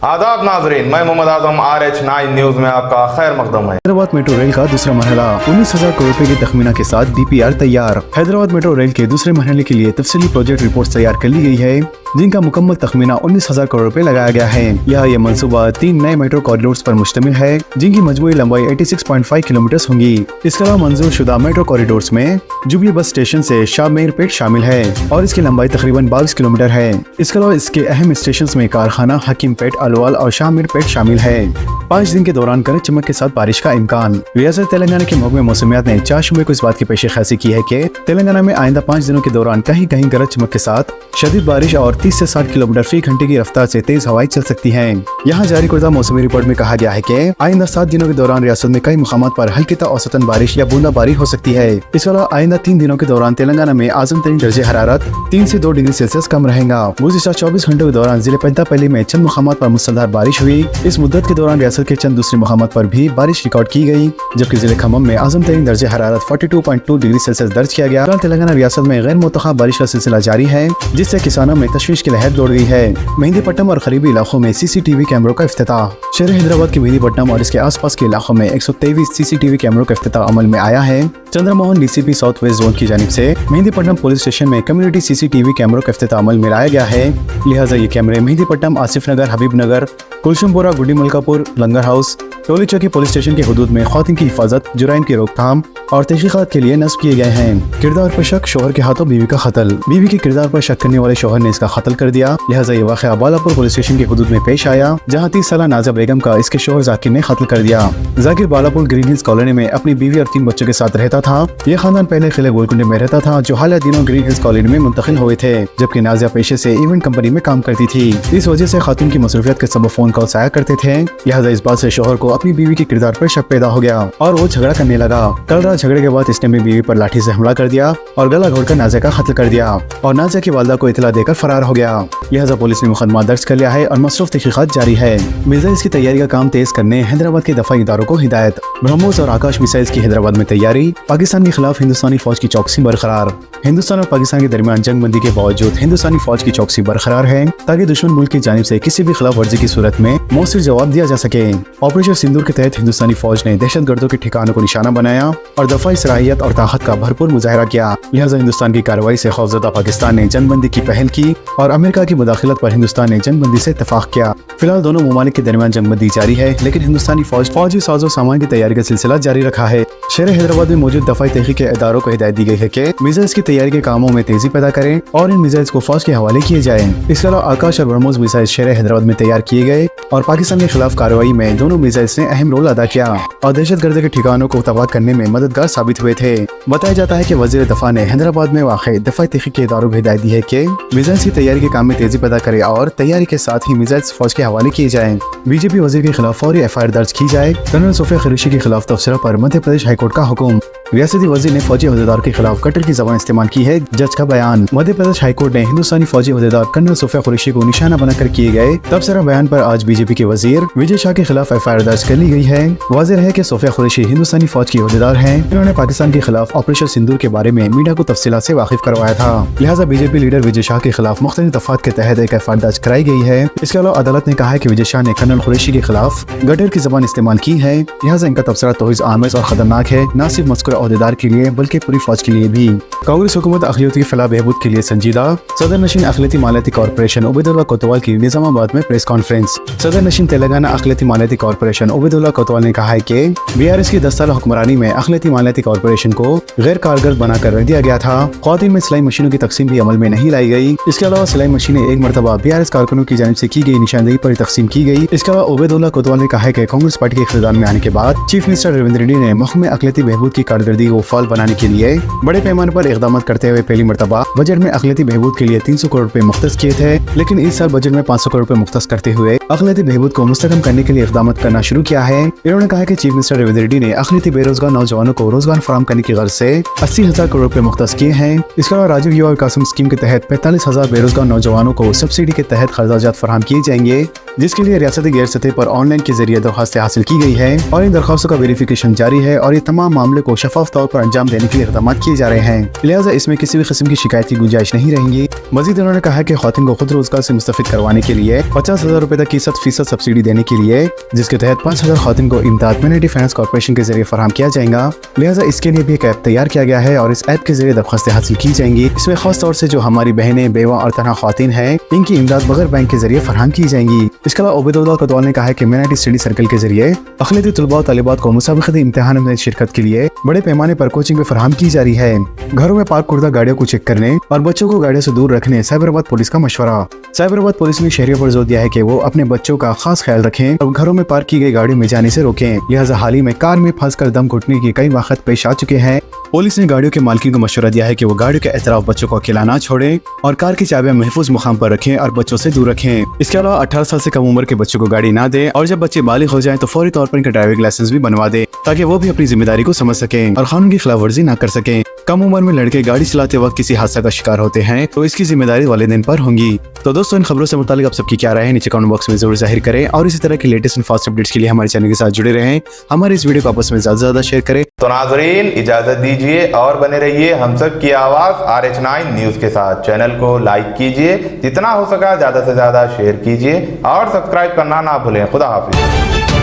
आदाब नाजरीन, मैं मोहम्मद आजम RH9 न्यूज में आपका खैर मकदम है। हैदराबाद मेट्रो रेल का दूसरा मरहला 19,000 करोड़ रुपए के तखमीना के साथ DPR तैयार। हैदराबाद मेट्रो रेल के दूसरे मरहले के लिए तफसीली प्रोजेक्ट रिपोर्ट तैयार कर ली गई है, जिनका मुकम्मल तखमीना 19,000 करोड़ रुपए लगाया गया है। यह मंसूबा 3 नए मेट्रो कॉरिडोर्स पर मुश्तमिल है, जिनकी मजमूई लंबाई 86.5 किलोमीटर होंगी। इसके अलावा मंजूर शुदा मेट्रो कॉरिडोर्स में जुबली बस स्टेशन से शाहमीर पेट शामिल है और इसकी लंबाई तकरीबन 22 किलोमीटर है। इसके अलावा इसके अहम स्टेशन में कारखाना, हकीम पेट, अलवाल और शाहमीर पेट शामिल है। 5 दिन के दौरान गरज चमक के साथ बारिश का इम्कान। रियासत तेलंगाना के महकमे मौसमियात ने 4 शुबे को इस बात की पेशेखासी की है कि तेलंगाना में आइंदा 5 दिनों के दौरान कहीं कहीं गरज चमक के साथ शदीद बारिश और 30 से 60 किलोमीटर फी घंटे की रफ्तार से तेज हवाएं चल सकती हैं। यहाँ जारी करदा मौसमी रिपोर्ट में कहा गया है कि आइंदा 7 दिनों के दौरान रियासत में कई मुकामात पर हल्की ता औसतन बारिश या बूंदाबांदी हो सकती है। इसके अलावा आइंदा 3 दिनों के दौरान तेलंगाना में आजम तरीन दर्जे हरारत 3 से 2 डिग्री सेल्सियस कम रहेगा। गुज़िश्ता 24 घंटों के दौरान जिले पेंटापल्ली में चंद मुकामात पर मुसलधार बारिश हुई। इस मुद्दत के दौरान रियासत के चंद दूसरे मुकामात पर भी बारिश रिकॉर्ड की गई, जबकि जिले खम्मम में आजम तरीन दर्जे हरारत 42.2 डिग्री सेल्सियस दर्ज किया गया। तेलंगाना रियासत में गैर मुतखाब बारिश का सिलसिला जारी है, जिससे किसानों में तशवीश की लहर दौड़ गई है। मेहंदीपट्टनम और करीबी इलाकों में CCTV कैमरों का इफ्तिताह। शहर हैदराबाद के मेहंदीपट्टनम और इसके आसपास के इलाकों में 123 CCTV कैमरों का इफ्तिताह अमल में आया है। Chandramohan DCP south west zone की जानिब से मेहंदीपट्टनम पुलिस स्टेशन में कम्युनिटी CCTV कैमरों का इफ्तिताह अमल में लाया गया है। लिहाजा ये कैमरे मेहंदीपट्टनम, आसिफ नगर, हबीब नगर, कुलशुमपुरा, गुड्डी मलकापुर, लंगर हाउस, टोली चौकी पुलिस स्टेशन के हुदूद में ख्वातीन की हिफाजत, जुराइम की रोकथाम और तहकीकात के लिए नस्ब किए गए हैं। किरदार पर शक, शोहर के हाथों बीवी का कत्ल। बीवी के किरदार पर शक करने वाले शोहर ने इसका कत्ल कर दिया। लिहाजा ये वाक़या बालापुर पुलिस स्टेशन के हुदूद में पेश आया, जहाँ 30 साल नाज़ा बेगम का इसके शोहर जाकिर ने कत्ल कर दिया। Zakir Balapur green hills colony में अपनी बीवी और 3 बच्चों के साथ रहता था। यह खानदान पहले किले गोलकुंडे में रहता था, जो हालिया दिनों ग्रीन हिल्स कॉलोनी में मुंतकिल हुए थे, जबकि नाजिया पेशे से इवेंट कंपनी में काम करती थी। इस वजह से खातून की मसरूफियत के सबब फोन कॉल आया करते थे। लिहाजा इस बात से शोहर को अपनी बीवी के किरदार पर शक पैदा हो गया और वो झगड़ा करने लगा। कल रात झगड़े के बाद इसने अपनी बीवी पर लाठी से हमला कर दिया और गला घोटकर नाजिया का कत्ल कर दिया और नाजिया की वालदा को इतला देकर फरार हो गया। लिहाजा पुलिस ने मुकदमा दर्ज कर लिया है और मसरूफ तहकीकात जारी है। मिसाइल्स की तैयारी का काम तेज करने हैदराबाद के दफाई इदारों को हिदायत। ब्रह्मोस और आकाश मिसाइल्स की हैदराबाद में तैयारी। पाकिस्तान के खिलाफ हिंदुस्तानी फौज की चौकसी बरकरार। हिंदुस्तान और पाकिस्तान के दरमियान जंगबंदी के बावजूद हिंदुस्तानी फौज की चौकसी बरकरार है, ताकि दुश्मन मुल्क की जानिब से किसी भी खिलाफ वर्जी की सूरत में मौसूर जवाब दिया जा सके। ऑपरेशन सिंदूर के तहत हिंदुस्तानी फौज ने दहशतगर्दों के ठिकानों को निशाना बनाया और दफाई सलाहियत और ताकत का भरपूर मुजाहरा किया। लिहाजा हिंदुस्तान की कार्रवाई से खौफजदा पाकिस्तान ने जंगबंदी की पहल की और अमेरिका की मुदाखलत पर हिंदुस्तान ने जंगबंदी से इत्तफाक किया। फिलहाल दोनों ममालिक के दरमियान जंगबंदी जारी है, लेकिन हिंदुस्तानी फौजी साजो सामान की तैयारी का सिलसिला जारी रखा है। शहर हैदराबाद में मौजूद दफाई तहकीक के इदारों को हिदायत दी गई है कि मिसाइल्स की तैयारी के कामों में तेजी पैदा करें और इन मिसाइल्स को फौज के हवाले किए जाएं। इसके अलावा आकाश और ब्रह्मोस मिसाइल शहर हैदराबाद में तैयार किए गए और पाकिस्तान के खिलाफ कार्रवाई में दोनों मिसाइल्स ने अहम रोल अदा किया और दहशतगर्द के ठिकानों को तबाह करने में मददगार साबित हुए थे। बताया जाता है कि वजीर दफा ने हैदराबाद में वाक़ई दफाई तहकीक के इदारों को हिदायत दी है कि मिसाइल्स की तैयारी के काम में तेजी पैदा करे और तैयारी के साथ ही मिसाइल्स फौज के हवाले किए जाएं। बीजेपी वजीर के खिलाफ फौरी FIR दर्ज की जाए। कर्नल सोफिया कुरैशी के खिलाफ तबसरा पर मध्य प्रदेश हाईकोर्ट का हुक्म। रियासती वजीर ने फौजी अहदेदार के खिलाफ कटर की जबान इस्तेमाल की है, जज का बयान। मध्य प्रदेश हाईकोर्ट ने हिंदुस्तानी फौजी अहदेदार कर्नल सोफिया कुरैशी को निशाना बनाकर किए गए तबसरा बयान पर आज बीजेपी के वजीर विजय शाह के खिलाफ FIR दर्ज कर ली गई है। वाज़ेह है कि सोफिया कुरैशी हिंदुस्तानी फौज की अहदेदार हैं। इन्होंने पाकिस्तान के खिलाफ ऑपरेशन सिंदूर के बारे में मीडिया को तफसीलात से वाकिफ करवाया था। लिहाजा बीजेपी लीडर विजय शाह के खिलाफ मुख्तलिफ दफात के तहत एक FIR दर्ज कराई गई है। इसके अलावा अदालत ने कहा है कि विजय शाह ने कर्नल कुरैशी के खिलाफ गटर की जबान इस्तेमाल की है। लिहाजा इनका तबसरा तौहीद आमेज और खतरनाक है, न सिर्फ मज़कूरा अहदेदार के लिए बल्कि पूरी फौज के लिए भी। कांग्रेस हुकूमत अक़लियत की फलाह बहबूद के लिए संजीदा। सदर नशीन अक़लियती मालियाती कॉर्पोरेशन उबैदुल्लाह कोतवाल की निज़ामाबाद में प्रेस कॉन्फ्रेंस। सदर नशीन तेलंगाना अक़लियती मालियाती कॉर्पोरेशन उबैदुल्लाह कोतवाल ने कहा है कि BRS की 10 साल हुक्मरानी में अक़लियती मालियाती कॉर्पोरेशन को गैर कारगर बनाकर रख दिया गया था। ख्वातीन में सिलाई मशीनों की तकसीम भी अमल में नहीं लाई गई। इसके अलावा सिलाई मशीनें एक मरतबा BRS कारकुनों की जानिब से की गई निशानदेही पर तकसीम की गई। इसके अलावा उबैदुल्लाह कोतवाल ने कहा है कि कांग्रेस पार्टी के इख्तियार में आने के बाद चीफ मिनिस्टर रेवंत रेड्डी ने महकमे अक़लियती बहबूद की कारकर्दगी को फाल बनाने के लिए बड़े पैमाने पर इक़दाम करते हुए पहली मरतबा बजट में अक़लियती बहबूद के लिए 300 करोड़ रुपए मुख्तस किए थे, लेकिन इस साल बजट में 500 करोड़ रुपए मुख्तस करते हुए अक़लियती बहबूद को मुस्तकम करने के लिए इक़दाम करना शुरू किया है। इन्होंने कहा कि चीफ मिनिस्टर रेवंत रेड्डी ने अक़लियती बेरोजगार नौजवानों को रोजगार फराहम करने की गर्ज से 80,000 करोड़ रुपए मुख्तस किए हैं। इसके अलावा राजीव युवा विकास स्कीम के तहत 45,000 बेरोजगार नौजवानों को सब्सिडी के तहत खर्चाजात फराहम किए जाएंगे, जिसके लिए रियासती गैर सतह पर ऑनलाइन के जरिए दरखास्तें हासिल की गई है और इन दरखास्तों का वेरिफिकेशन जारी है और ये तमाम मामले को शफाफ तौर पर अंजाम देने के लिए इक़दाम किए जा रहे हैं। लिहाजा इसमें किसी भी किस्म की शिकायत की गुंजाइश नहीं रहेंगी। मजीद उन्होंने कहा कि ख़वातीन को खुद रोजगार से मुस्तफिद करवाने के लिए 50,000 रुपए तक की 21% सब्सिडी देने के लिए, जिसके तहत 5000 खातिन को इमदाद माइनॉरिटी फाइनेंस कॉर्पोरेशन के जरिए फराहम किया जाएगा। लिहाजा इसके लिए भी एक ऐप तैयार किया गया है और इस ऐप के जरिए दरख्वास्तें हासिल की जाएंगी। इसमें खास तौर से जो हमारी बहनें, बेवा और तनहा खातिन हैं, इनकी इमदाद बगैर बैंक के जरिए फराहम की जाएंगी। इसके अलावा उबैदुल्लाह कोतवाल ने कहा है कि माइनॉरिटी स्टडी सर्कल के जरिए अक़लियती तलबा और तालिबात को मुसाबिक़ती इम्तिहान में शिरकत के लिए बड़े पैमाने पर कोचिंग भी फराहम की जा रही है। घरों में पार्क कुर्दा गाड़ियों को चेक करने और बच्चों को गाड़ियों से दूर रखने साइबराबाद पुलिस का मशवरा। साइबराबाद पुलिस ने शहरियों पर जोर दिया है कि वो अपने बच्चों का खास ख्याल रखें और घरों में पार्क की गई गाड़ियों में जाने से रोकें। लिहाजा हाल ही में कार में फंसकर दम घुटने के कई वाक़त पेश आ चुके हैं। पुलिस ने गाड़ियों के मालिक को मशवरा दिया है कि वो गाड़ियों के एतराफ बच्चों को अकेला ना छोड़ें और कार की चाबियां महफूज मुकाम पर रखें और बच्चों से दूर रखें। इसके अलावा 18 साल से कम उम्र के बच्चों को गाड़ी ना दें और जब बच्चे बालिग हो जाएं तो फौरी तौर पर इनका ड्राइविंग लाइसेंस भी बनवा दें ताकि वो भी अपनी जिम्मेदारी को समझ सकें और कानून की खिलाफ वर्जी ना कर सकें। कम उम्र में लड़के गाड़ी चलाते वक्त किसी हादसा का शिकार होते हैं तो इसकी जिम्मेदारी वालिदैन पर होंगी। तो दोस्तों, इन खबरों से मुतालिक आप सबकी क्या राय है नीचे कमेंट बॉक्स में जरूर जाहिर करें और इसी तरह की लेटेस्ट एंड फास्ट अपडेट्स के लिए हमारे चैनल के साथ जुड़े रहें। हमारे इस वीडियो को आपस में ज्यादा शेयर करें। तो नाजरीन, इजाजत दीजिए और बने रहिए हम सब की आवाज RH9 न्यूज के साथ। चैनल को लाइक कीजिए, जितना हो सका ज्यादा से ज्यादा शेयर कीजिए और सब्सक्राइब करना ना भूलें। खुदा हाफिज।